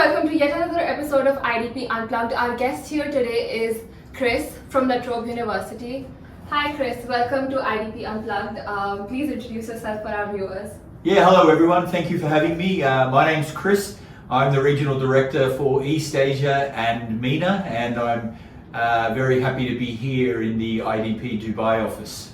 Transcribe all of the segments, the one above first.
welcome to yet another episode of IDP Unplugged. Our guest here today is Chris from LaTrobe University. Hi Chris, welcome to IDP Unplugged. Please introduce yourself for our viewers. Yeah, hello everyone. Thank you for having me. My name's Chris. I'm the Regional Director for East Asia and MENA, and I'm very happy to be here in the IDP Dubai office.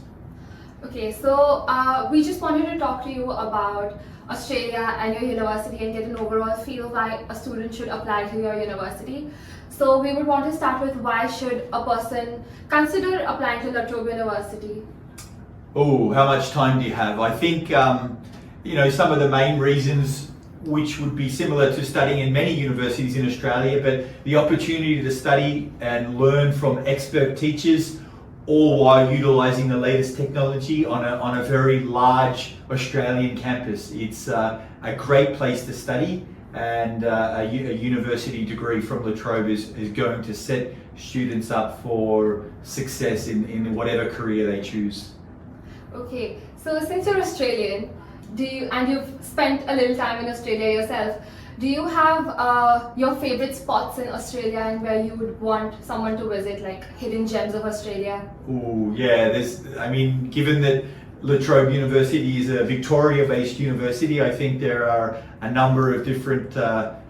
Okay, so we just wanted to talk to you about Australia and your university and get an overall feel why a student should apply to your university. So we would want to start with why should a person consider applying to LaTrobe University? Oh, how much time do you have? I think, some of the main reasons which would be similar to studying in many universities in Australia, but the opportunity to study and learn from expert teachers, all while utilising the latest technology on a very large Australian campus. It's a great place to study, and a university degree from LaTrobe is going to set students up for success in whatever career they choose. Okay, so since you're Australian, and you've spent a little time in Australia yourself, do you have your favorite spots in Australia and where you would want someone to visit, like hidden gems of Australia? Oh yeah, given that LaTrobe University is a Victoria-based university, I think there are a number of different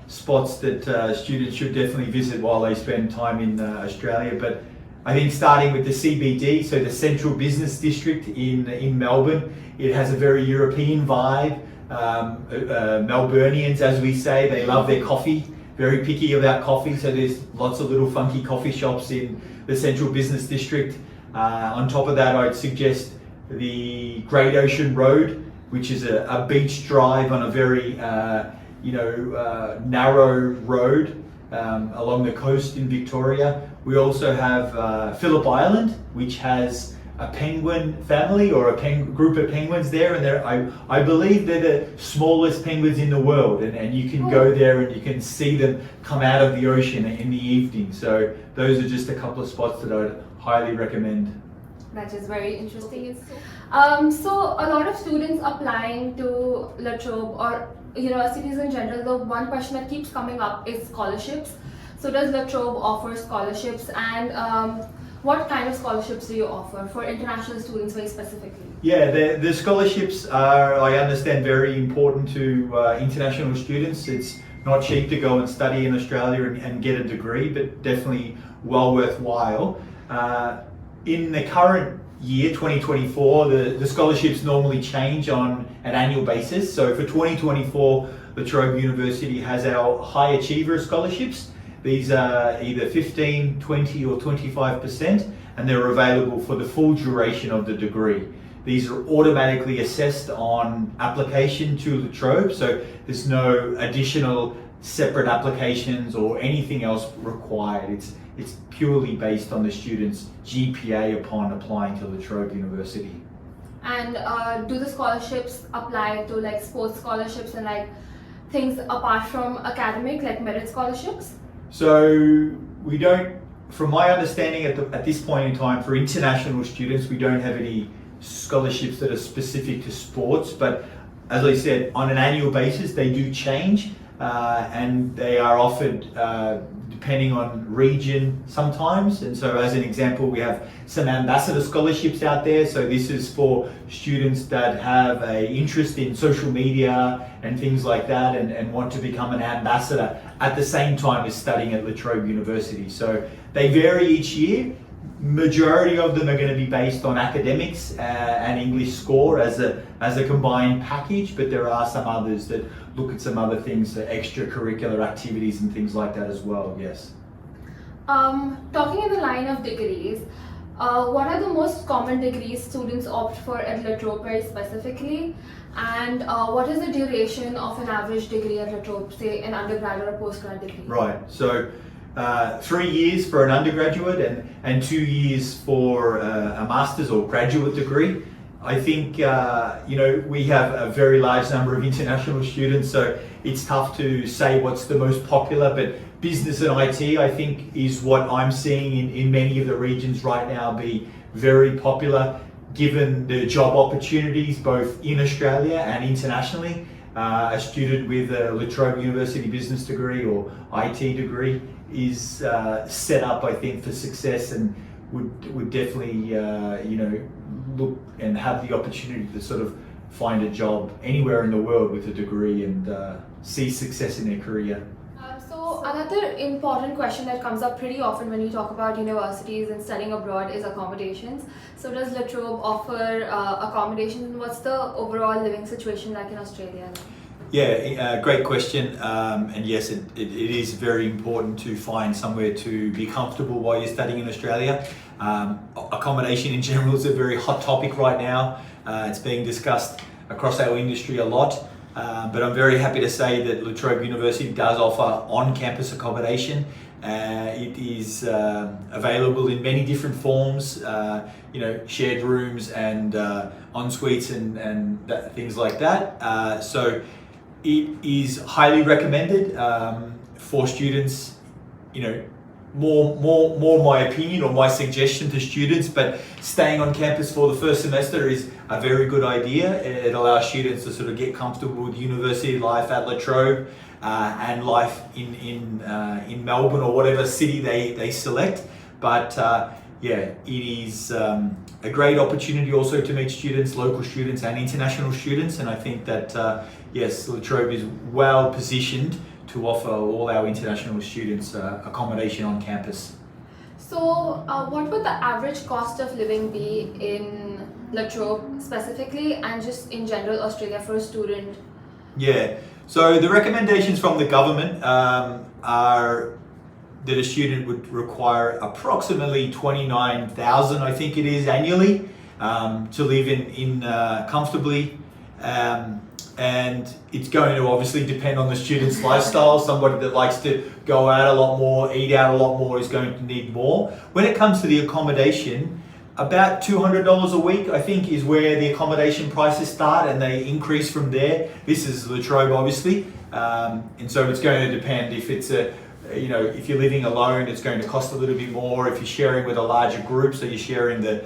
spots that students should definitely visit while they spend time in Australia. But I think starting with the CBD, so the Central Business District in Melbourne, it has a very European vibe. Melburnians, as we say, they love their coffee, very picky about coffee, so there's lots of little funky coffee shops in the Central Business District. On top of that, I'd suggest the Great Ocean Road, which is a beach drive on a very narrow road along the coast in Victoria. We also have Phillip Island, which has a penguin family or a group of penguins there, and I believe they're the smallest penguins in the world, and you can go there and you can see them come out of the ocean in the evening. So those are just a couple of spots that I'd highly recommend. That is very interesting. So a lot of students applying to LaTrobe or universities in general, the one question that keeps coming up is scholarships. So does LaTrobe offer scholarships, and what kind of scholarships do you offer for international students very specifically? Yeah, the scholarships are, I understand, very important to international students. It's not cheap to go and study in Australia and get a degree, but definitely well worthwhile. In the current year, 2024, the scholarships normally change on an annual basis. So for 2024, LaTrobe University has our High Achiever scholarships. These are either 15, 20 or 25%, and they're available for the full duration of the degree. These are automatically assessed on application to LaTrobe, so there's no additional separate applications or anything else required. It's purely based on the student's GPA upon applying to LaTrobe University. And do the scholarships apply to like sports scholarships and like things apart from academic, like merit scholarships? So we don't, from my understanding at this point in time, for international students, we don't have any scholarships that are specific to sports, but as I said, on an annual basis, they do change, and they are offered depending on region sometimes. And so as an example, we have some ambassador scholarships out there. So this is for students that have an interest in social media and things like that, and want to become an ambassador at the same time as studying at LaTrobe University. So they vary each year. Majority of them are going to be based on academics and English score as a combined package, but there are some others that look at some other things, extracurricular activities and things like that as well, yes. Talking in the line of degrees, what are the most common degrees students opt for at LaTrobe very specifically? And what is the duration of an average degree at LaTrobe, say an undergrad or a postgrad degree? Right, so 3 years for an undergraduate and 2 years for a master's or graduate degree. I think we have a very large number of international students, so it's tough to say what's the most popular, but business and IT, I think, is what I'm seeing in many of the regions right now be very popular, given the job opportunities both in Australia and internationally. a student with a LaTrobe University business degree or IT degree is set up, I think, for success and would definitely look and have the opportunity to sort of find a job anywhere in the world with a degree and see success in their career. So another important question that comes up pretty often when you talk about universities and studying abroad is accommodations. So does LaTrobe offer accommodations, and what's the overall living situation like in Australia? Yeah, great question. And yes, it is very important to find somewhere to be comfortable while you're studying in Australia. Accommodation in general is a very hot topic right now. It's being discussed across our industry a lot. But I'm very happy to say that LaTrobe University does offer on-campus accommodation. It is available in many different forms, shared rooms and en-suites and things like that. So it is highly recommended for students, more my opinion or my suggestion to students, but staying on campus for the first semester is a very good idea. It allows students to sort of get comfortable with university life at LaTrobe and life in Melbourne or whatever city they select. But it is a great opportunity also to meet students, local students and international students, and I think that yes, LaTrobe is well positioned to offer all our international students accommodation on campus. So what would the average cost of living be in LaTrobe specifically, and just in general Australia for a student? Yeah, so the recommendations from the government are that a student would require approximately 29,000, I think it is, annually to live in comfortably. And it's going to obviously depend on the student's lifestyle. Somebody that likes to go out a lot more, eat out a lot more is going to need more. When it comes to the accommodation, about $200 a week, I think, is where the accommodation prices start, and they increase from there. This is LaTrobe, obviously, and so it's going to depend. If it's if you're living alone, it's going to cost a little bit more. If you're sharing with a larger group, so you're sharing the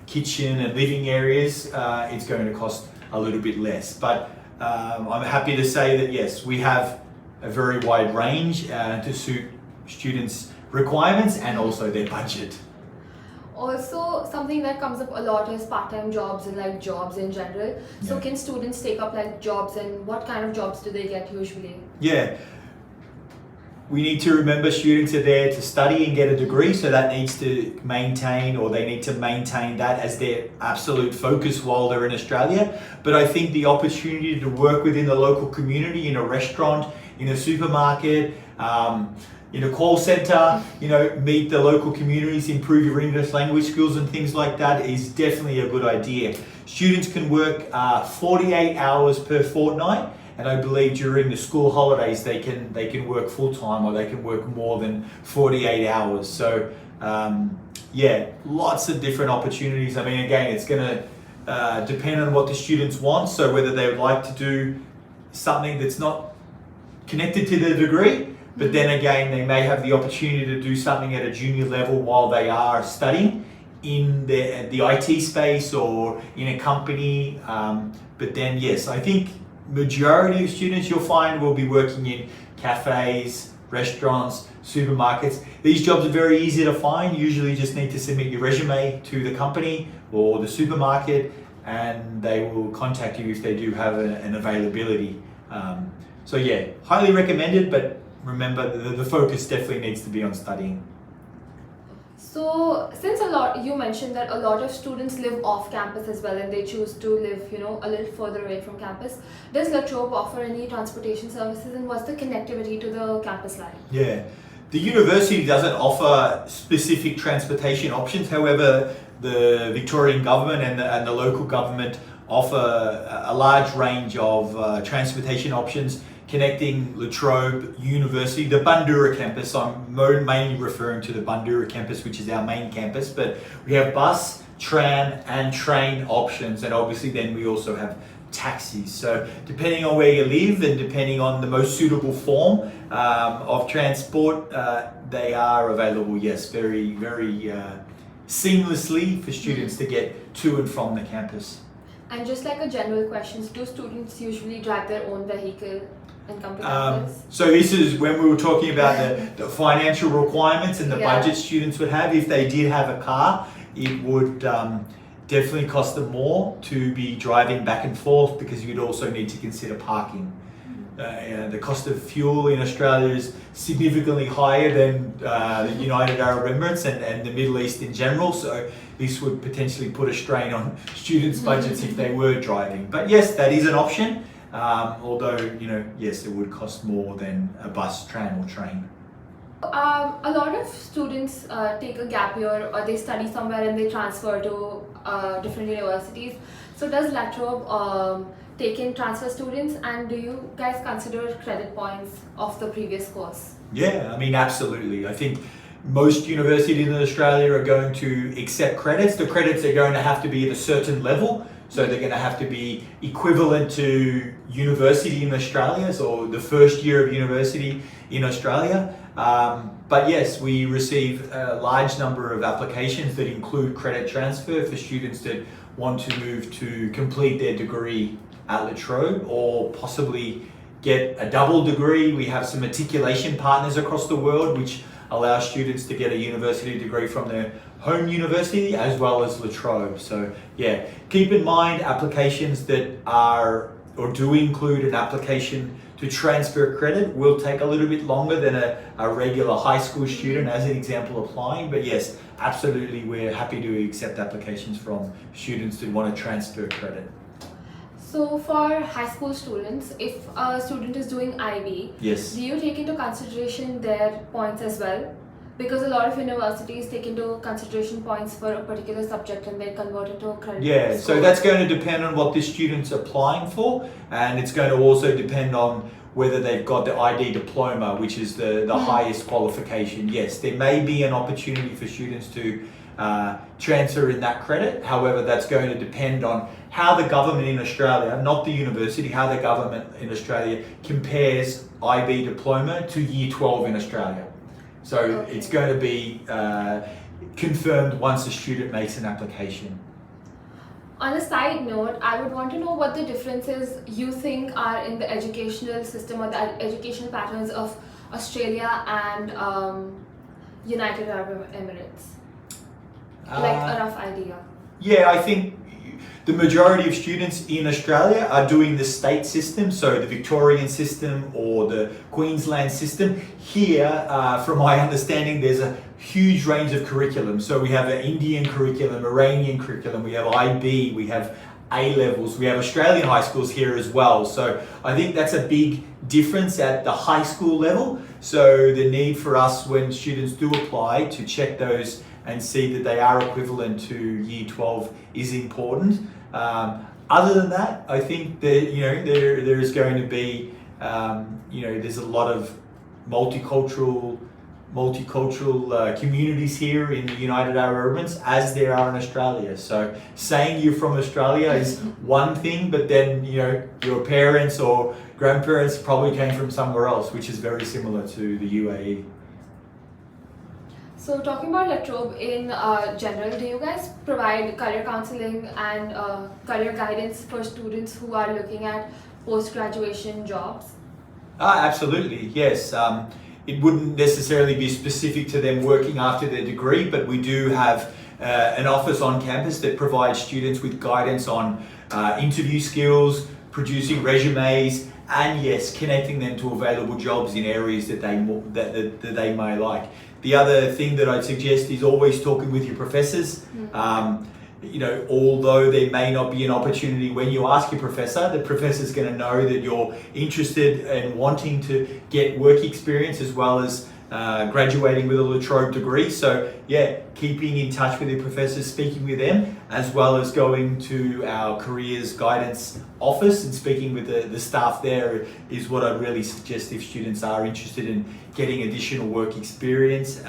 kitchen and living areas, it's going to cost a little bit less. But I'm happy to say that yes, we have a very wide range to suit students' requirements and also their budget. Also, something that comes up a lot is part-time jobs and like jobs in general. So can students take up like jobs, and what kind of jobs do they get usually? Yeah. We need to remember students are there to study and get a degree, so that needs to maintain, or they need to maintain that as their absolute focus while they're in Australia. But I think the opportunity to work within the local community, in a restaurant, in a supermarket, in a call center, meet the local communities, improve your English language skills and things like that is definitely a good idea. Students can work 48 hours per fortnight. And I believe during the school holidays they can work full time, or they can work more than 48 hours. So lots of different opportunities. I mean, again, it's going to depend on what the students want. So whether they would like to do something that's not connected to their degree, but then again, they may have the opportunity to do something at a junior level while they are studying in the IT space or in a company. But then yes, I think majority of students you'll find will be working in cafes, restaurants, supermarkets. These jobs are very easy to find. Usually you just need to submit your resume to the company or the supermarket, and they will contact you if they do have an availability. So yeah, highly recommended, but remember the focus definitely needs to be on studying. So since you mentioned that a lot of students live off campus as well, and they choose to live a little further away from campus, does LaTrobe offer any transportation services, and what's the connectivity to the campus line? Yeah, the university doesn't offer specific transportation options. However, the Victorian government and the local government offer a large range of transportation options connecting LaTrobe University, the Bundoora campus. I'm mainly referring to the Bundoora campus, which is our main campus, but we have bus, tram and train options, and obviously then we also have taxis. So depending on where you live and depending on the most suitable form of transport, they are available, yes, very, very seamlessly for students to get to and from the campus. And just like a general question, do students usually drive their own vehicle and come to campus? So this is when we were talking about the financial requirements and the budget students would have. If they did have a car, it would definitely cost them more to be driving back and forth, because you'd also need to consider parking. The cost of fuel in Australia is significantly higher than the United Arab Emirates and the Middle East in general, so this would potentially put a strain on students' budgets if they were driving. But yes, that is an option, although, yes, it would cost more than a bus, tram or train. A lot of students take a gap year, or they study somewhere and they transfer to different universities. So does LaTrobe take in transfer students, and do you guys consider credit points of the previous course? Yeah, I mean, absolutely. I think most universities in Australia are going to accept credits. The credits are going to have to be at a certain level. So they're going to have to be equivalent to university in Australia, so the first year of university in Australia. But yes, we receive a large number of applications that include credit transfer for students that want to move to complete their degree at LaTrobe, or possibly get a double degree. We have some matriculation partners across the world which allow students to get a university degree from their home university as well as LaTrobe. So yeah, keep in mind applications that are or do include an application to transfer credit will take a little bit longer than a regular high school student, as an example, applying. But yes, absolutely, we're happy to accept applications from students that want to transfer credit. So for high school students, if a student is doing IB, yes, do you take into consideration their points as well? Because a lot of universities take into consideration points for a particular subject and they convert it to a credit. Yeah, score. so that's going to depend on what the student's applying for, and it's going to also depend on whether they've got the ID diploma, which is the highest qualification. Yes, there may be an opportunity for students to transfer in that credit. However, that's going to depend on how the government in Australia, not the university, how the government in Australia compares IB diploma to Year 12 in Australia. So it's going to be confirmed once a student makes an application. On a side note, I would want to know what the differences you think are in the educational system or the educational patterns of Australia and United Arab Emirates. Like a rough idea. Yeah, I think the majority of students in Australia are doing the state system, so the Victorian system or the Queensland system. Here, from my understanding, there's a huge range of curriculum. So we have an Indian curriculum, Iranian curriculum, we have IB, we have A-levels, we have Australian high schools here as well. So I think that's a big difference at the high school level. So the need for us, when students do apply, to check those and see that they are equivalent to Year 12 is important. Other than that, I think that there is going to be there's a lot of multicultural communities here in the United Arab Emirates, as there are in Australia. So saying you're from Australia is one thing, but then your parents or grandparents probably came from somewhere else, which is very similar to the UAE. So talking about LaTrobe in general, do you guys provide career counseling and career guidance for students who are looking at post-graduation jobs? Absolutely, yes. It wouldn't necessarily be specific to them working after their degree, but we do have an office on campus that provides students with guidance on interview skills, producing resumes, and yes, connecting them to available jobs in areas that they may like. The other thing that I'd suggest is always talking with your professors. Although there may not be an opportunity when you ask your professor, the professor's going to know that you're interested and wanting to get work experience as well as graduating with a LaTrobe degree. So yeah, keeping in touch with your professors, speaking with them, as well as going to our careers guidance office and speaking with the staff there is what I'd really suggest if students are interested in getting additional work experience,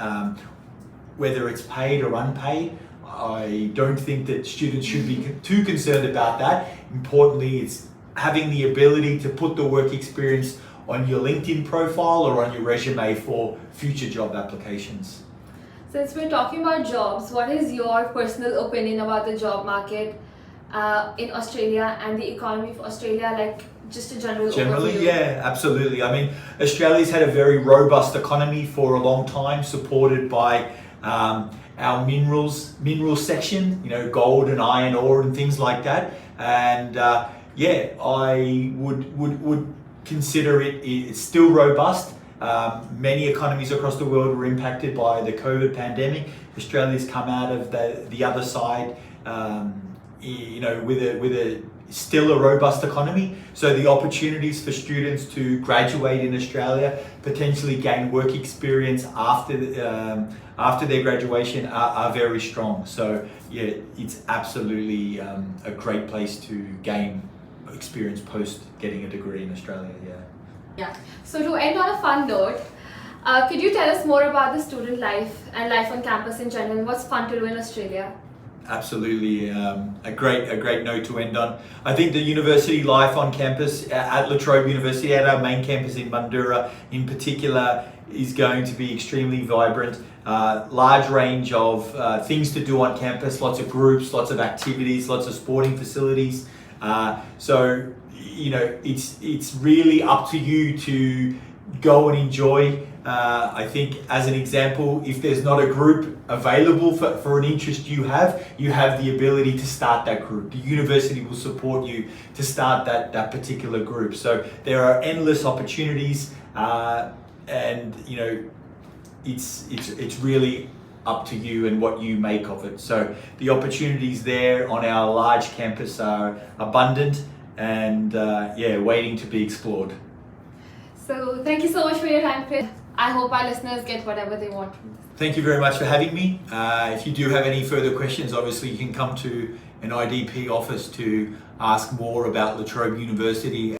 whether it's paid or unpaid. I don't think that students should be too concerned about that. Importantly, it's having the ability to put the work experience on your LinkedIn profile or on your resume for future job applications. Since we're talking about jobs, what is your personal opinion about the job market in Australia and the economy of Australia, like just a general Generally, overview? yeah, absolutely. I mean, Australia's had a very robust economy for a long time, supported by our mineral section, you know, gold and iron ore and things like that. And yeah, I would consider it's still robust. Many economies across the world were impacted by the COVID pandemic. Australia's come out of the other side, you know, with a still a robust economy. So the opportunities for students to graduate in Australia, potentially gain work experience after their graduation are very strong. So yeah, it's absolutely a great place to gain experience post getting a degree in Australia. Yeah. So to end on a fun note, could you tell us more about the student life and life on campus in general? What's fun to do in Australia? Absolutely, a great note to end on. I think the university life on campus at LaTrobe University, at our main campus in Mandurah in particular, is going to be extremely vibrant. Large range of things to do on campus, lots of groups, lots of activities, lots of sporting facilities. So you know, it's really up to you to go and enjoy. I think, as an example, if there's not a group available for an interest you have the ability to start that group. The university will support you to start that particular group. So there are endless opportunities, and you know, it's really up to you and what you make of it. So the opportunities there on our large campus are abundant and yeah, waiting to be explored. So thank you so much for your time, Chris. I hope our listeners get whatever they want from this. Thank you very much for having me. If you do have any further questions, obviously you can come to an IDP office to ask more about LaTrobe University